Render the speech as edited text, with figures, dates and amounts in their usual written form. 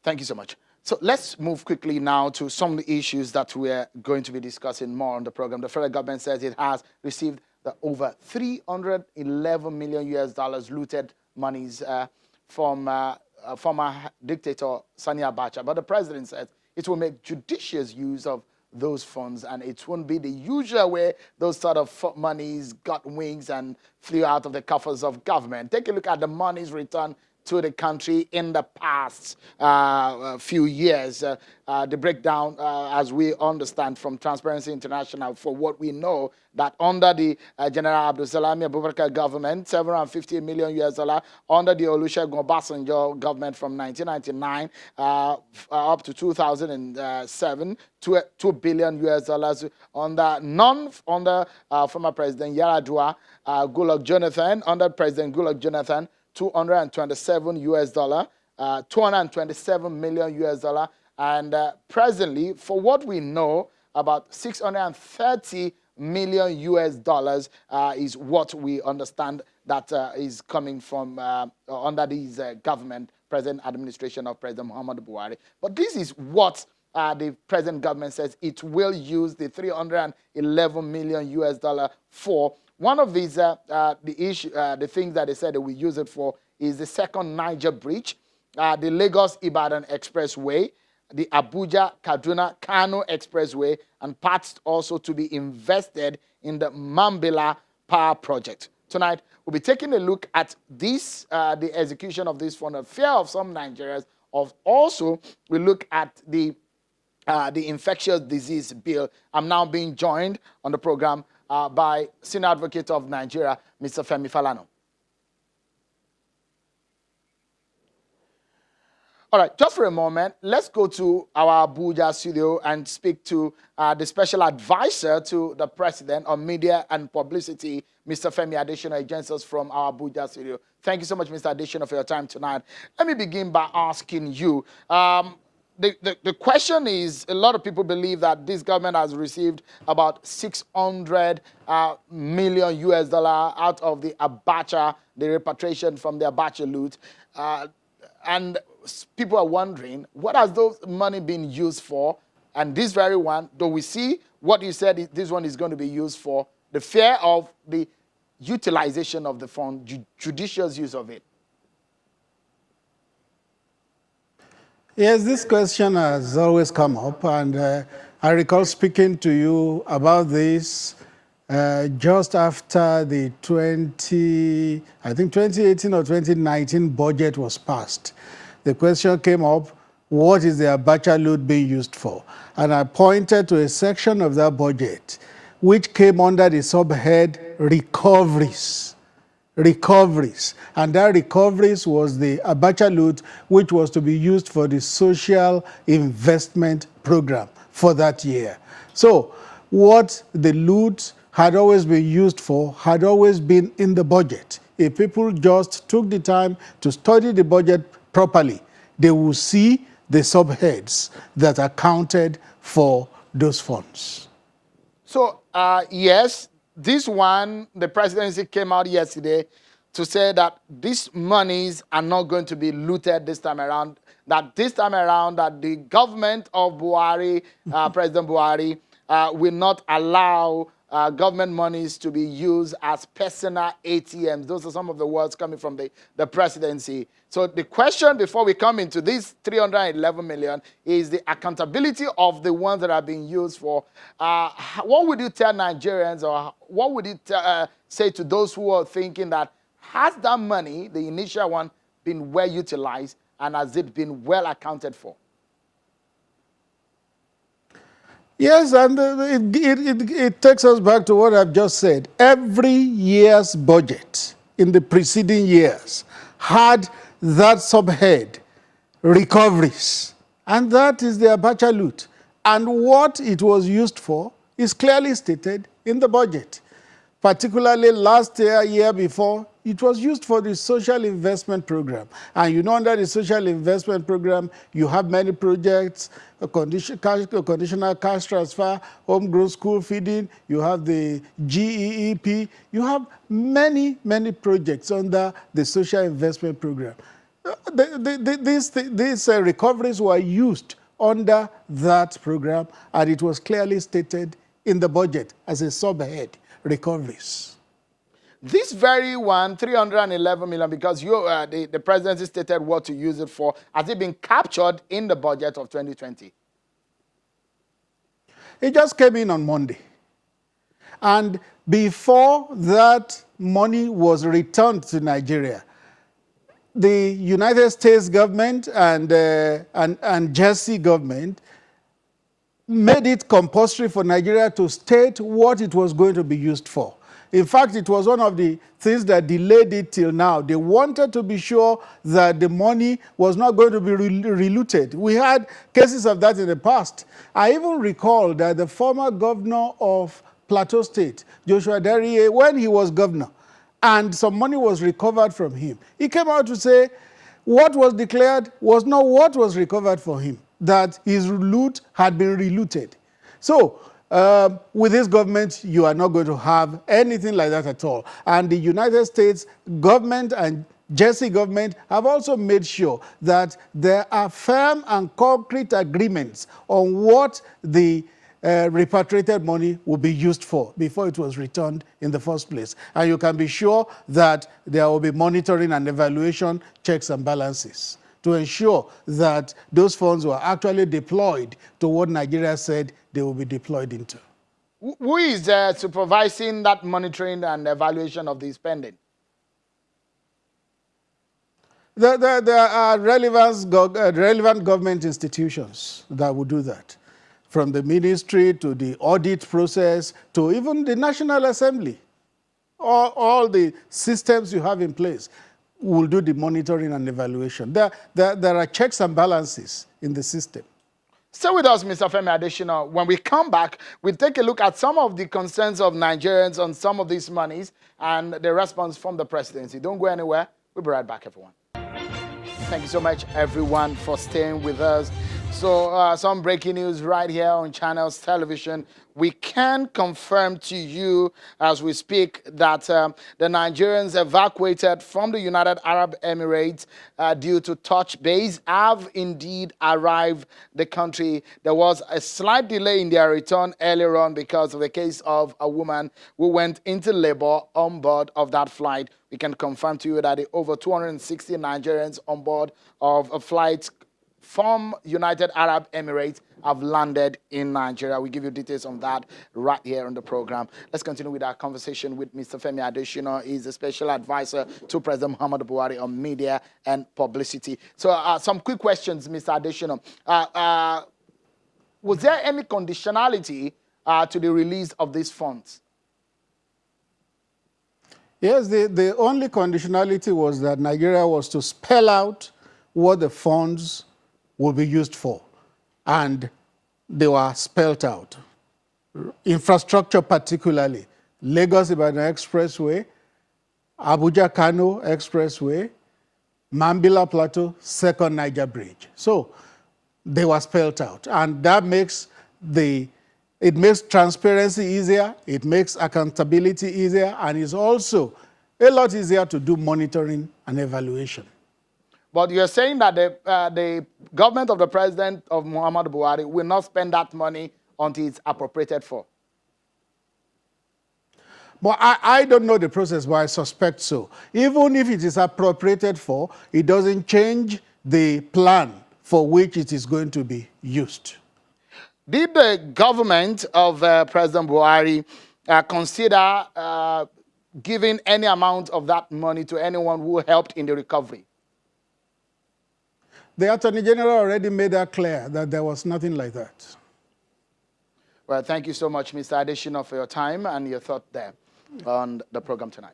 Thank you so much. So let's move quickly now to some of the issues that we're going to be discussing more on the program. The federal government says it has received the over 311 million US dollars looted monies from former dictator Sani Abacha. But the president says it will make judicious use of those funds, and it won't be the usual way those sort of monies got wings and flew out of the coffers of government. Take a look at the monies returned to the country in the past few years. The breakdown, as we understand from Transparency International, for what we know, that under the General Abdulsalami Abubakar government, 750 million US dollar, under the Olusegun Obasanjo government from 1999 up to 2007, 2 billion US dollars under former President Yaradua, Goodluck Jonathan, under President Goodluck Jonathan, 227 US dollar, 227 million US dollar, and presently, for what we know, about 630 million US dollars is what we understand that is coming from under this government, present administration of President Muhammadu Buhari. But this is what the present government says it will use the 311 million US dollar for. One of these, the things that they said they will use it for is the second Niger Bridge, the Lagos-Ibadan Expressway, the Abuja-Kaduna-Kano Expressway, and parts also to be invested in the Mambila Power Project. Tonight, we'll be taking a look at this, the execution of this for the fear of some Nigerians. Also, we look at the infectious disease bill. I'm now being joined on the program by Senior Advocate of Nigeria, Mr. Femi Falana. All right, just for a moment, let's go to our Abuja studio and speak to the special advisor to the president on media and publicity, Mr. Femi Adesina. He joins us from our Abuja studio. Thank you so much, Mr. Adesina, for your time tonight. Let me begin by asking you, the question is, a lot of people believe that this government has received about 600 million US dollar out of the Abacha, the repatriation from the Abacha loot. And people are wondering, what has those money been used for? And this very one, though we see what you said this one is going to be used for, the fear of the utilization of the fund, judicious use of it. Yes, this question has always come up, and I recall speaking to you about this just after the 2018 or 2019 budget was passed. The question came up, what is the Abacha loot being used for? And I pointed to a section of that budget which came under the subhead recoveries. And that recoveries was the Abacha loot, which was to be used for the social investment program for that year. So what the loot had always been used for had always been in the budget. If people just took the time to study the budget properly, they will see the subheads that accounted for those funds. So, yes, this one, the presidency came out yesterday to say that these monies are not going to be looted this time around, that this time around that the government of Buhari, President Buhari, will not allow government monies to be used as personal ATMs. Those are some of the words coming from the presidency. So the question before we come into this 311 million is the accountability of the ones that are being used for. What would you tell Nigerians, or what would you say to those who are thinking that has that money, the initial one, been well utilized, and has it been well accounted for? Yes, and it takes us back to what I've just said. Every year's budget in the preceding years had that subhead, recoveries, and that is the Abacha loot. And what it was used for is clearly stated in the budget. Particularly last year before, it was used for the social investment program. And you know, under the social investment program, you have many projects, conditional cash transfer, homegrown school feeding, you have the GEEP, you have many projects under the social investment program. These recoveries were used under that program, and it was clearly stated in the budget as a subhead, recoveries. This very one, 311 million, because the presidency stated what to use it for, has it been captured in the budget of 2020? It just came in on Monday. And before that money was returned to Nigeria, the United States government and Jersey government made it compulsory for Nigeria to state what it was going to be used for. In fact, it was one of the things that delayed it till now. They wanted to be sure that the money was not going to be relooted. We had cases of that in the past. I even recall that the former governor of Plateau State, Joshua Darie, when he was governor, and some money was recovered from him, he came out to say what was declared was not what was recovered for him, that his loot had been relooted. So, with this government, you are not going to have anything like that at all. And the United States government and Jersey government have also made sure that there are firm and concrete agreements on what the repatriated money will be used for before it was returned in the first place. And you can be sure that there will be monitoring and evaluation, checks and balances to ensure that those funds were actually deployed to what Nigeria said they will be deployed into. Who is supervising that monitoring and evaluation of the spending? There are relevant government institutions that will do that, from the ministry to the audit process to even the National Assembly. All the systems you have in place will do the monitoring and evaluation. There are checks and balances in the system. Stay with us, Mr. Femi Adesina. When we come back, we'll take a look at some of the concerns of Nigerians on some of these monies and the response from the presidency. Don't go anywhere. We'll be right back, everyone. Thank you so much, everyone, for staying with us. So some breaking news right here on Channels Television. We can confirm to you as we speak that the Nigerians evacuated from the United Arab Emirates due to touch base have indeed arrived the country. There was a slight delay in their return earlier on because of the case of a woman who went into labor on board of that flight. We can confirm to you that the over 260 Nigerians on board of a flight from United Arab Emirates have landed in Nigeria. We give you details on that right here on the program. Let's continue with our conversation with Mr. Femi Adesina. He's a special advisor to President Muhammadu Buhari on media and publicity. So some quick questions, Mr. Adesina. Was there any conditionality to the release of these funds? Yes, the only conditionality was that Nigeria was to spell out what the funds will be used for. And they were spelled out. Infrastructure particularly, Lagos-Ibadan Expressway, Abuja-Kano Expressway, Mambila Plateau, Second Niger Bridge. So they were spelled out. And that makes it makes transparency easier, it makes accountability easier, and it's also a lot easier to do monitoring and evaluation. But you're saying that the government of the President of Muhammadu Buhari will not spend that money until it's appropriated for? But I don't know the process, but I suspect so. Even if it is appropriated for, it doesn't change the plan for which it is going to be used. Did the government of President Buhari consider giving any amount of that money to anyone who helped in the recovery? The Attorney General already made that clear that there was nothing like that. Well, thank you so much, Mr. Adesina, for your time and your thought there on the program tonight.